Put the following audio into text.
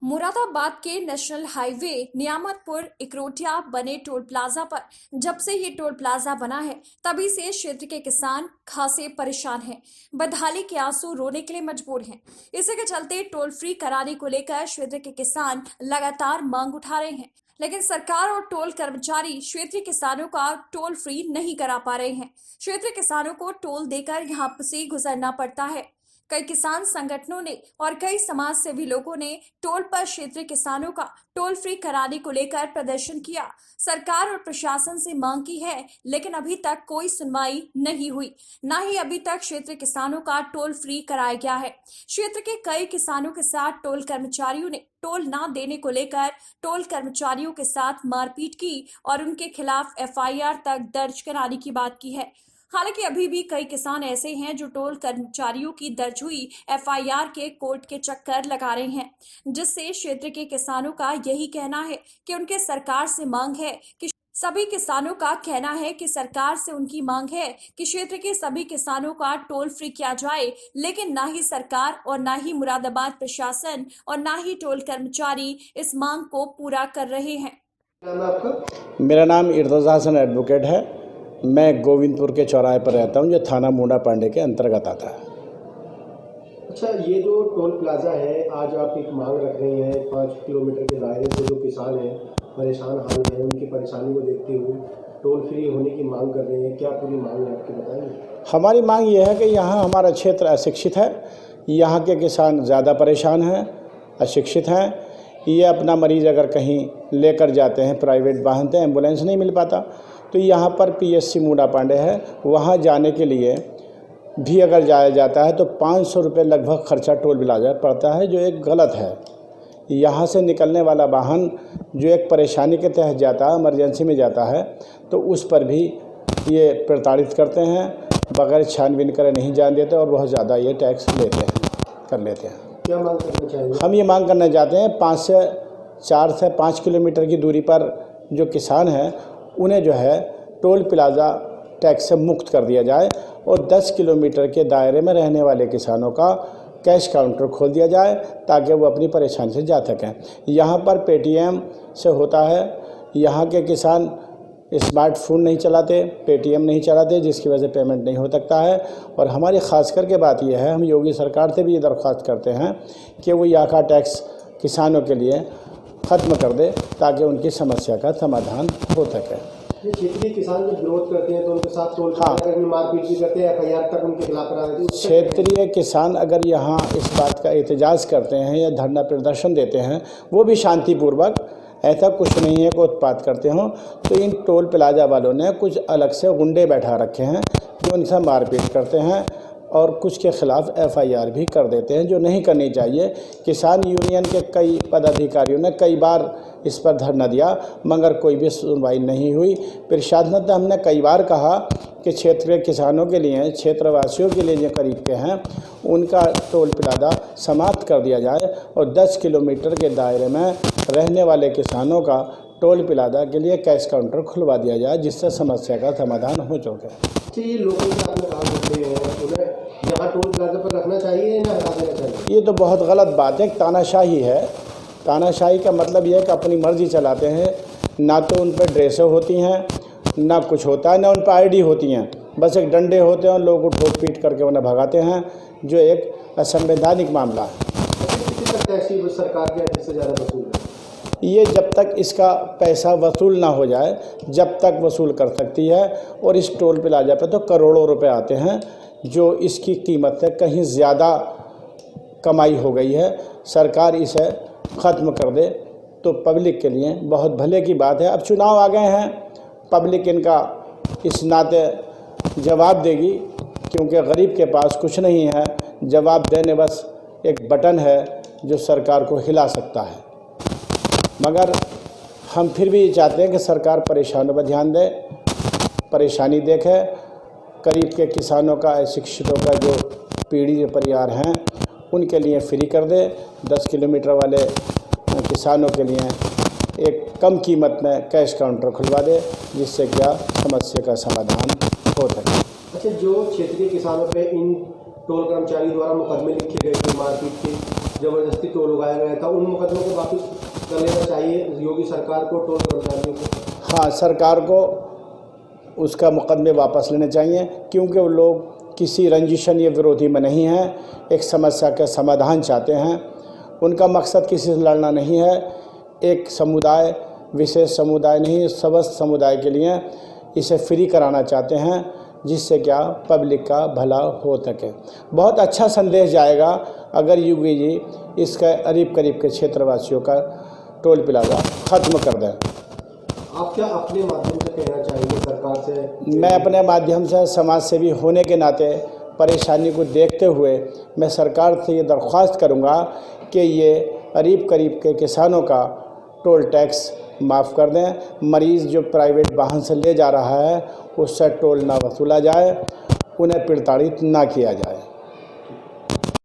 मुरादाबाद के national highway Niyamatpur इकरोटिया बने toll plaza पर जब से ये टोल प्लाजा बना है तभी से क्षेत्र के किसान खासे परेशान हैं। बदहाली के आंसू रोने के लिए मजबूर हैं। इसी के चलते टोल फ्री कराने को लेकर क्षेत्र के किसान लगातार मांग उठा रहे हैं, लेकिन सरकार और टोल कर्मचारी क्षेत्रीय किसानों का टोल फ्री नहीं करा पा रहे हैं। क्षेत्रीय किसानों को टोल देकर यहाँ से गुजरना पड़ता है। कई किसान संगठनों ने और कई समाज सेवी लोगों ने टोल पर क्षेत्रीय किसानों का टोल फ्री कराने को लेकर प्रदर्शन किया। सरकार और प्रशासन से मांग की है, लेकिन अभी तक कोई सुनवाई नहीं हुई। न ही अभी तक क्षेत्रीय किसानों का टोल फ्री कराया गया है। क्षेत्र के कई किसानों के साथ टोल कर्मचारियों ने टोल न देने को लेकर टोल कर्मचारियों के साथ मारपीट की और उनके खिलाफ FIR तक दर्ज कराने की बात की है। हालांकि अभी भी कई किसान ऐसे हैं जो टोल कर्मचारियों की दर्ज हुई FIR के कोर्ट के चक्कर लगा रहे हैं, जिससे क्षेत्र के किसानों का यही कहना है कि उनके सरकार से मांग है कि सभी किसानों का कहना है कि सरकार से उनकी मांग है कि क्षेत्र के सभी किसानों का टोल फ्री किया जाए, लेकिन ना ही सरकार और ना ही मुरादाबाद प्रशासन और ना ही टोल कर्मचारी इस मांग को पूरा कर रहे हैं। मेरा नाम इर्तजा हसन एडवोकेट है। मैं गोविंदपुर के चौराहे पर रहता हूं, जो थाना मुंडा पांडे के अंतर्गत आता है। अच्छा, ये जो टोल प्लाजा है, आज आप एक मांग रख रहे हैं 5 किलोमीटर के दायरे से जो किसान हैं परेशान हाल हैं, उनकी परेशानी को देखते हुए टोल फ्री होने की मांग कर रहे हैं। क्या पूरी मांग है आपकी, बताएंगे? हमारी मांग ये है कि यहाँ हमारा क्षेत्र अशिक्षित है। यहाँ के किसान ज़्यादा परेशान हैं, अशिक्षित हैं। ये अपना मरीज़ अगर कहीं लेकर जाते हैं, प्राइवेट वाहन से एम्बुलेंस नहीं मिल पाता, तो यहाँ पर PSC मुंडा पांडे है, वहाँ जाने के लिए भी अगर जाया जाता है तो 500 रुपये लगभग खर्चा टोल प्लाजा पड़ता है, जो एक गलत है। यहाँ से निकलने वाला वाहन जो एक परेशानी के तहत जाता है, इमरजेंसी में जाता है, तो उस पर भी ये प्रताड़ित करते हैं, बगैर छानबीन करे नहीं जान देते और बहुत ज़्यादा ये टैक्स कर लेते हैं। क्या मांग करना चाहेंगे? हम ये मांग करना चाहते हैं 4 से 5 किलोमीटर की दूरी पर जो किसान हैं उन्हें जो है टोल प्लाजा टैक्स से मुक्त कर दिया जाए और 10 किलोमीटर के दायरे में रहने वाले किसानों का कैश काउंटर खोल दिया जाए, ताकि वो अपनी परेशानी से जा सकें। यहाँ पर पेटीएम से होता है। यहाँ के किसान स्मार्टफोन नहीं चलाते, पेटीएम नहीं चलाते, जिसकी वजह से पेमेंट नहीं हो सकता है। और हमारी ख़ास करके बात यह है, हम योगी सरकार से भी ये दरख्वास्त करते हैं कि वो यहाँ का टैक्स किसानों के लिए ख़त्म कर दे, ताकि उनकी समस्या का समाधान हो सके। क्षेत्रीय किसान जब विरोध करते हैं तो उनके साथ टोल प्लाजा में मारपीट भी करते हैं, FIR तक उनके खिलाफ करा देते हैं। क्षेत्रीय किसान अगर यहाँ इस बात का एहतजाज करते हैं या धरना प्रदर्शन देते हैं, वो भी शांतिपूर्वक, ऐसा कुछ नहीं है कि उत्पात करते हों, तो इन टोल प्लाजा वालों ने कुछ अलग से गुंडे बैठा रखे हैं जो उनसे मारपीट करते हैं और कुछ के खिलाफ FIR भी कर देते हैं, जो नहीं करनी चाहिए। किसान यूनियन के कई पदाधिकारियों ने कई बार इस पर धरना दिया, मगर कोई भी सुनवाई नहीं हुई। प्रशासन से हमने कई बार कहा कि क्षेत्रीय किसानों के लिए, क्षेत्रवासियों के लिए जो करीब के हैं, उनका टोल प्लाजा समाप्त कर दिया जाए और 10 किलोमीटर के दायरे में रहने वाले किसानों का टोल प्लाजा के लिए कैश काउंटर खुलवा दिया जाए, जिससे समस्या का समाधान हो सके। ये लोगों के साथ में काम करते हैं, उन्हें यहाँ टोल प्लाजा पर रखना चाहिए या हटा देना चाहिए? ये तो बहुत गलत बात है, तानाशाही है। तानाशाही का मतलब यह है कि अपनी मर्जी चलाते हैं। ना तो उन पर ड्रेसें होती हैं, ना कुछ होता है, ना उन पर ID होती हैं, बस एक डंडे होते हैं और लोगों को ठोक पीट करके उन्हें भगाते हैं, जो एक असंवैधानिक मामला है। किसी तक टैक्स सरकार के अधिक से ज़्यादा वसूल है? ये जब तक इसका पैसा वसूल ना हो जाए, जब तक वसूल कर सकती है। और इस टोल प्लाजा पे तो करोड़ों रुपए आते हैं, जो इसकी कीमत से कहीं ज़्यादा कमाई हो गई है। सरकार इसे ख़त्म कर दे तो पब्लिक के लिए बहुत भले की बात है। अब चुनाव आ गए हैं, पब्लिक इनका इस नाते जवाब देगी, क्योंकि गरीब के पास कुछ नहीं है। जवाब देने बस एक बटन है जो सरकार को हिला सकता है। मगर हम फिर भी चाहते हैं कि सरकार परेशानों पर ध्यान दे, परेशानी देखे। करीब के किसानों का, अशिक्षितों का जो पीढ़ी परिवार हैं, उनके लिए फ्री कर दे। 10 किलोमीटर वाले किसानों के लिए एक कम कीमत में कैश काउंटर खुलवा दे, जिससे क्या समस्या का समाधान हो सके। अच्छा, जो क्षेत्रीय किसानों पे इन टोल कर्मचारी द्वारा मुकदमे लिखे गए थे मारपीट के, जबरदस्ती टोल लगाया गया था, उन मुकदमों को वापस कर लेना चाहिए योगी सरकार को, टोल कर्मचारियों को। हाँ, सरकार को उसका मुकदमे वापस लेने चाहिए, क्योंकि वो लोग किसी रंजिशन या विरोधी में नहीं हैं, एक समस्या का समाधान चाहते हैं। उनका मकसद किसी से लड़ना नहीं है, एक समुदाय, विशेष समुदाय नहीं, समस्त समुदाय के लिए इसे फ्री कराना चाहते हैं, जिससे क्या पब्लिक का भला हो सके। बहुत अच्छा संदेश जाएगा अगर योगी जी इसका करीब करीब के क्षेत्रवासियों का टोल प्लाजा ख़त्म कर दें। आप क्या अपने माध्यम से कहना चाहेंगे सरकार से? मैं अपने माध्यम से समाज सेवी होने के नाते परेशानी को देखते हुए मैं सरकार से ये दरख्वास्त करूँगा कि ये करीब करीब के किसानों का टोल टैक्स माफ़ कर दें। मरीज़ जो प्राइवेट वाहन से ले जा रहा है उससे टोल ना वसूला जाए, उन्हें प्रताड़ित ना किया जाए।